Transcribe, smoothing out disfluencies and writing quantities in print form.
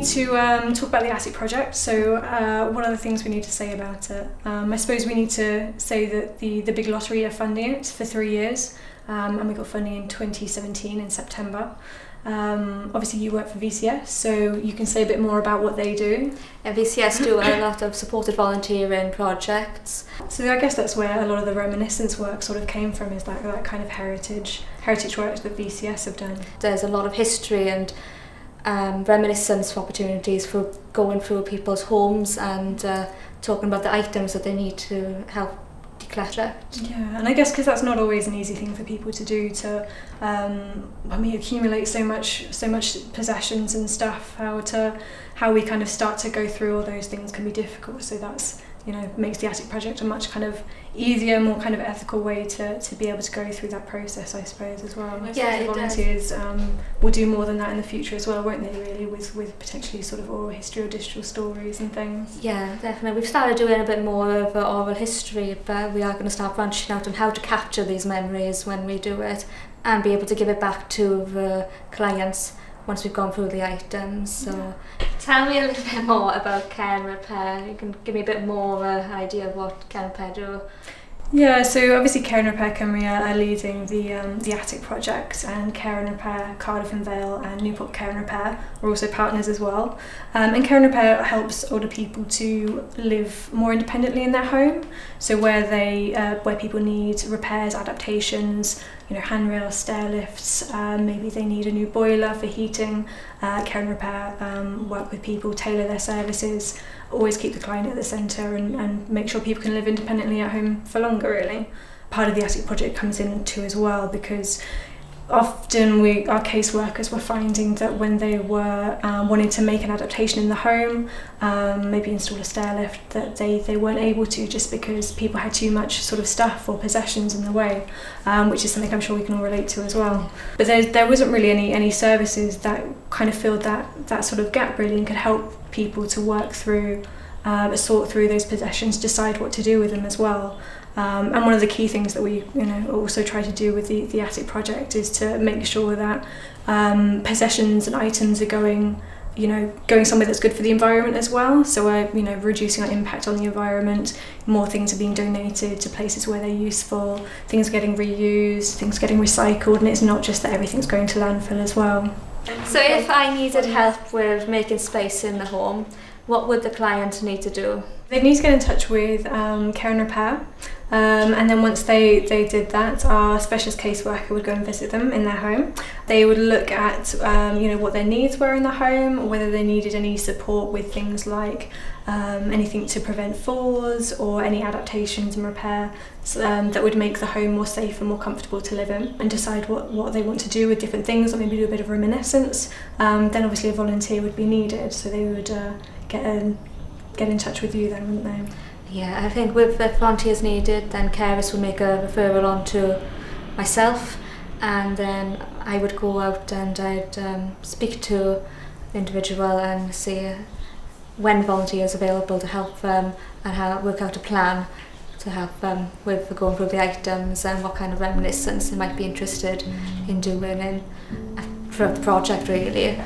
need to talk about the attic project. So what are the things we need to say about it? I suppose we need to say that the Big Lottery are funding it for 3 years, and we got funding in 2017 in September. Obviously you work for VCS, so you can say a bit more about what they do. VCS do a lot of supported volunteering projects. So I guess that's where a lot of the reminiscence work sort of came from, is that kind of heritage work that VCS have done. There's a lot of history and reminiscence opportunities for going through people's homes and talking about the items that they need to help declutter. Yeah, and I guess because that's not always an easy thing for people to do, to when we accumulate so much possessions and stuff, how we kind of start to go through all those things can be difficult. So that's, makes the attic project a much kind of easier, more kind of ethical way to be able to go through that process, I suppose, as well. Yeah, the volunteers will do more than that in the future as well, won't they, really, with potentially sort of oral history or digital stories and things. Yeah, definitely. We've started doing a bit more of oral history, but we are going to start branching out on how to capture these memories when we do it and be able to give it back to the clients once we've gone through the items. So tell me a little bit more about Care and Repair. You can give me a bit more idea of what Care and Repair do. Yeah, so obviously Care and Repair Cymru are leading the attic project, and Care and Repair Cardiff and Vale and Newport Care and Repair are also partners as well. And Care and Repair helps older people to live more independently in their home. So where people need repairs, adaptations, handrails, stair lifts, maybe they need a new boiler for heating. Care and Repair work with people, tailor their services, always keep the client at the centre and make sure people can live independently at home for longer, really. Part of the attic project comes in too as well, because often our caseworkers were finding that when they were wanting to make an adaptation in the home, maybe install a stair lift, that they weren't able to, just because people had too much sort of stuff or possessions in the way, which is something I'm sure we can all relate to as well. But there wasn't really any services that kind of filled that sort of gap, really, and could help people to work through, sort through those possessions, decide what to do with them as well. And one of the key things that we also try to do with the attic project is to make sure that possessions and items are going somewhere that's good for the environment as well. So we're reducing our impact on the environment. More things are being donated to places where they're useful, things are getting reused, things are getting recycled, and it's not just that everything's going to landfill as well. So if I needed help with making space in the home, what would the client need to do? They need to get in touch with Care and Repair, and then once they did that, our specialist caseworker would go and visit them in their home. They would look at what their needs were in the home, or whether they needed any support with things like anything to prevent falls or any adaptations and repair that would make the home more safe and more comfortable to live in, and decide what they want to do with different things, or maybe do a bit of reminiscence. Then obviously a volunteer would be needed, so they would get in touch with you then, wouldn't they? Yeah, I think with the volunteers needed, then carers would make a referral on to myself, and then I would go out and I'd speak to the individual and see when volunteers available to help them, and work out a plan to help them with going through the items and what kind of reminiscence they might be interested in doing throughout the project, really.